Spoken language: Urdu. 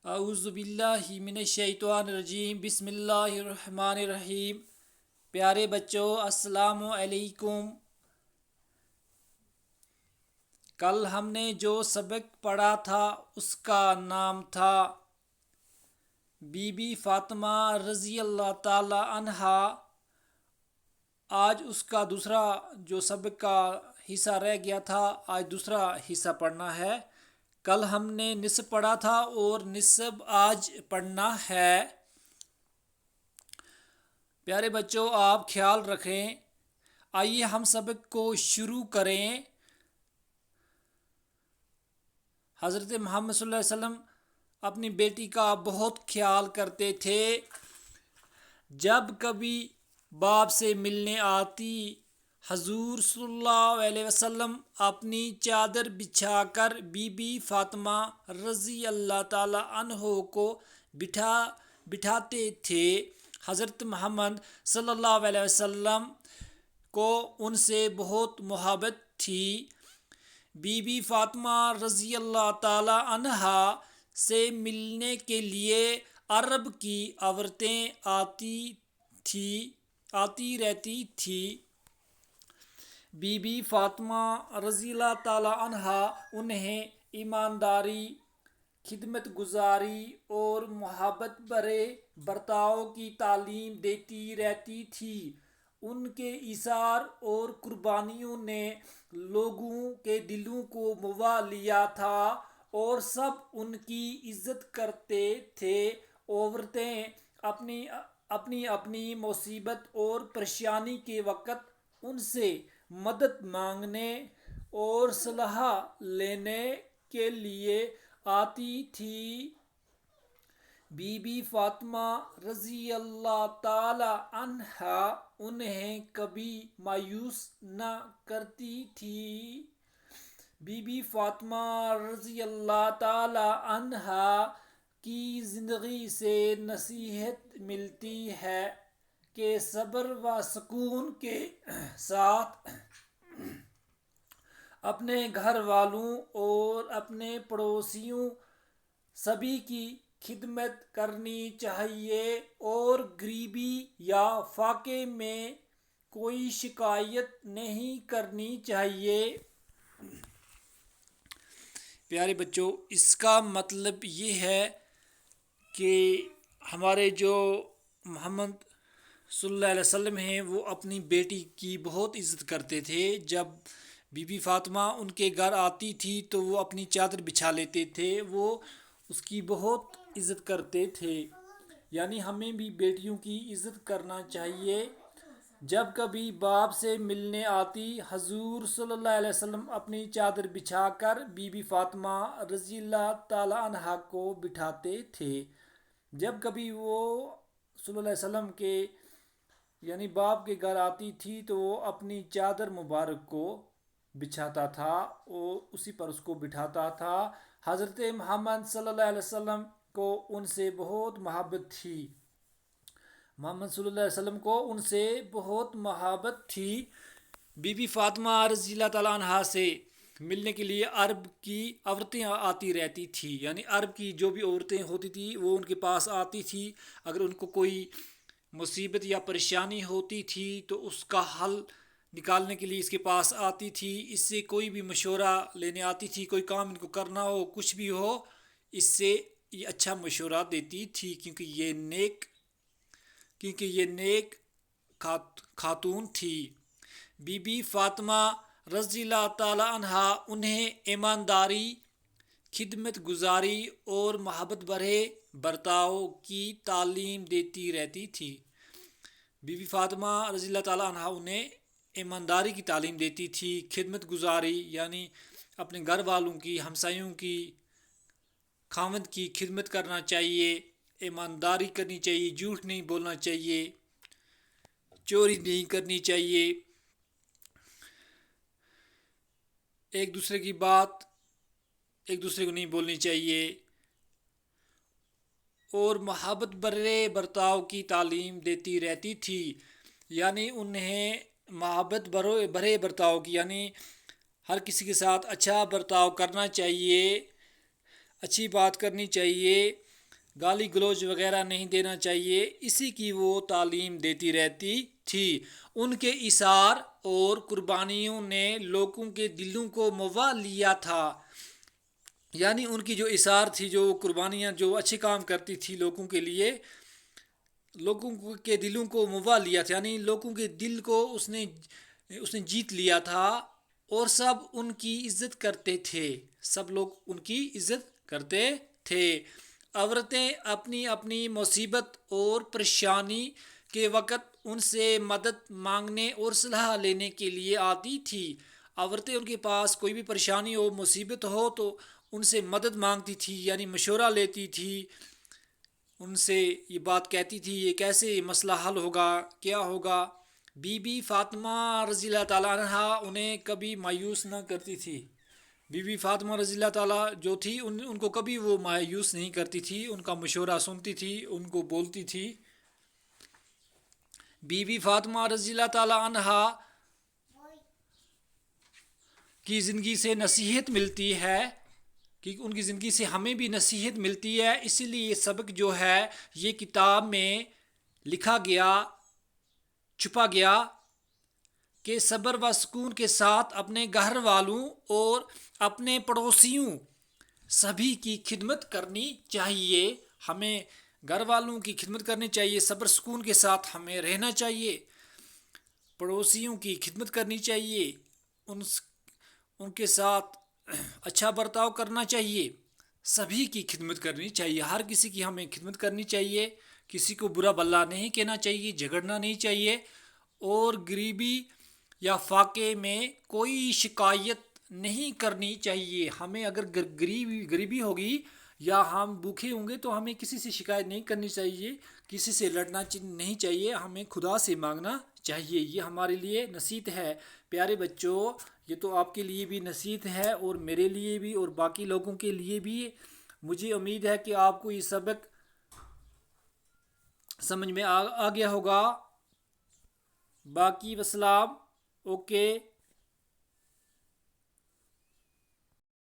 اعوذ باللہ من الشیطان الرجیم بسم اللہ الرحمن الرحیم۔ پیارے بچوں السلام علیکم۔ کل ہم نے جو سبق پڑھا تھا اس کا نام تھا بی بی فاطمہ رضی اللہ تعالی عنہا۔ آج اس کا دوسرا جو سبق کا حصہ رہ گیا تھا، آج دوسرا حصہ پڑھنا ہے۔ کل ہم نے نصف پڑھا تھا اور نصف آج پڑھنا ہے۔ پیارے بچوں آپ خیال رکھیں۔ آئیے ہم سبق کو شروع کریں۔ حضرت محمد صلی اللہ علیہ وسلم اپنی بیٹی کا بہت خیال کرتے تھے۔ جب کبھی باپ سے ملنے آتی، حضور صلی اللہ علیہ وسلم اپنی چادر بچھا کر بی بی فاطمہ رضی اللہ تعالی عنہ کو بٹھاتے تھے۔ حضرت محمد صلی اللہ علیہ وسلم کو ان سے بہت محبت تھی۔ بی بی فاطمہ رضی اللہ تعالی عنہا سے ملنے کے لیے عرب کی عورتیں آتی رہتی تھی۔ بی بی فاطمہ رضی اللہ تعالی عنہا انہیں ایمانداری، خدمت گزاری اور محبت بھرے برتاؤ کی تعلیم دیتی رہتی تھی۔ ان کے ایثار اور قربانیوں نے لوگوں کے دلوں کو موہ لیا تھا اور سب ان کی عزت کرتے تھے۔ عورتیں اپنی مصیبت اور پریشانی کے وقت ان سے مدد مانگنے اور صلاح لینے کے لیے آتی تھیں۔ بی بی فاطمہ رضی اللہ تعالی عنہا انہیں کبھی مایوس نہ کرتی تھیں۔ بی بی فاطمہ رضی اللہ تعالی عنہا کی زندگی سے نصیحت ملتی ہے کہ صبر و سکون کے ساتھ اپنے گھر والوں اور اپنے پڑوسیوں سبھی کی خدمت کرنی چاہیے اور غریبی یا فاقے میں کوئی شکایت نہیں کرنی چاہیے۔ پیارے بچوں اس کا مطلب یہ ہے کہ ہمارے جو محمد صلی اللہ علیہ وسلم ہیں وہ اپنی بیٹی کی بہت عزت کرتے تھے۔ جب بی بی فاطمہ ان کے گھر آتی تھی تو وہ اپنی چادر بچھا لیتے تھے، وہ اس کی بہت عزت کرتے تھے۔ یعنی ہمیں بھی بیٹیوں کی عزت کرنا چاہیے۔ جب کبھی باپ سے ملنے آتی، حضور صلی اللہ علیہ وسلم اپنی چادر بچھا کر بی بی فاطمہ رضی اللہ تعالی عنہا کو بٹھاتے تھے۔ جب کبھی وہ صلی اللہ علیہ وسلم کے یعنی باپ کے گھر آتی تھی تو وہ اپنی چادر مبارک کو بچھاتا تھا اور اسی پر اس کو بٹھاتا تھا۔ حضرت محمد صلی اللہ علیہ وسلم کو ان سے بہت محبت تھی۔ محمد صلی اللہ علیہ وسلم کو ان سے بہت محبت تھی۔ بی بی فاطمہ رضی اللہ تعالیٰ عنہا سے ملنے کے لیے عرب کی عورتیں آتی رہتی تھی۔ یعنی عرب کی جو بھی عورتیں ہوتی تھی وہ ان کے پاس آتی تھی۔ اگر ان کو کوئی مصیبت یا پریشانی ہوتی تھی تو اس کا حل نکالنے کے لیے اس کے پاس آتی تھی۔ اس سے کوئی بھی مشورہ لینے آتی تھی، کوئی کام ان کو کرنا ہو، کچھ بھی ہو، اس سے یہ اچھا مشورہ دیتی تھی کیونکہ یہ نیک خاتون تھی۔ بی بی فاطمہ رضی اللہ تعالی عنہا انہیں ایمانداری، خدمت گزاری اور محبت بھرے برتاؤ کی تعلیم دیتی رہتی تھی۔ بی بی فاطمہ رضی اللہ تعالی عنہا انہیں ایمانداری کی تعلیم دیتی تھی، خدمت گزاری یعنی اپنے گھر والوں کی، ہمسایوں کی، خاوند کی خدمت کرنا چاہیے، ایمانداری کرنی چاہیے، جھوٹ نہیں بولنا چاہیے، چوری نہیں کرنی چاہیے، ایک دوسرے کی بات ایک دوسرے کو نہیں بولنی چاہیے، اور محبت بھرے برتاؤ کی تعلیم دیتی رہتی تھی۔ یعنی انہیں محبت بھرے برتاؤ کی یعنی ہر کسی کے ساتھ اچھا برتاؤ کرنا چاہیے، اچھی بات کرنی چاہیے، گالی گلوچ وغیرہ نہیں دینا چاہیے، اسی کی وہ تعلیم دیتی رہتی تھی۔ ان کے ایثار اور قربانیوں نے لوگوں کے دلوں کو موہ لیا تھا، یعنی ان کی جو ایثار تھی، جو قربانیاں، جو اچھے کام کرتی تھی لوگوں کے لیے، لوگوں کے دلوں کو موہ لیا تھا، یعنی لوگوں کے دل کو اس نے جیت لیا تھا، اور سب ان کی عزت کرتے تھے، سب لوگ ان کی عزت کرتے تھے۔ عورتیں اپنی اپنی مصیبت اور پریشانی کے وقت ان سے مدد مانگنے اور صلاح لینے کے لیے آتی تھی۔ عورتیں ان کے پاس کوئی بھی پریشانی ہو، مصیبت ہو تو ان سے مدد مانگتی تھی، یعنی مشورہ لیتی تھی، ان سے یہ بات کہتی تھی یہ کیسے مسئلہ حل ہوگا، کیا ہوگا۔ بی بی فاطمہ رضی اللہ تعالیٰ عنہ انہیں کبھی مایوس نہ کرتی تھی۔ بی بی فاطمہ رضی اللہ تعالیٰ جو تھی ان کو کبھی وہ مایوس نہیں کرتی تھی، ان کا مشورہ سنتی تھی، ان کو بولتی تھی۔ بی بی فاطمہ رضی اللہ تعالیٰ عنہ کی زندگی سے نصیحت ملتی ہے، کہ ان کی زندگی سے ہمیں بھی نصیحت ملتی ہے، اسی لیے یہ سبق جو ہے یہ کتاب میں لکھا گیا، چھپا گیا کہ صبر و سکون کے ساتھ اپنے گھر والوں اور اپنے پڑوسیوں سبھی کی خدمت کرنی چاہیے۔ ہمیں گھر والوں کی خدمت کرنی چاہیے، صبر سکون کے ساتھ ہمیں رہنا چاہیے، پڑوسیوں کی خدمت کرنی چاہیے، ان کے ساتھ اچھا برتاؤ کرنا چاہیے، سبھی کی خدمت کرنی چاہیے، ہر کسی کی ہمیں خدمت کرنی چاہیے، کسی کو برا بھلا نہیں کہنا چاہیے، جھگڑنا نہیں چاہیے، اور غریبی یا فاقے میں کوئی شکایت نہیں کرنی چاہیے۔ ہمیں اگر غریبی ہوگی یا ہم بھوکے ہوں گے تو ہمیں کسی سے شکایت نہیں کرنی چاہیے، کسی سے لڑنا نہیں چاہیے، ہمیں خدا سے مانگنا چاہیے۔ یہ ہمارے لیے نصیحت ہے۔ پیارے بچوں، یہ تو آپ کے لیے بھی نصیحت ہے اور میرے لیے بھی اور باقی لوگوں کے لیے بھی۔ مجھے امید ہے کہ آپ کو یہ سبق سمجھ میں آ گیا ہوگا۔ باقی وسلام، اوکے۔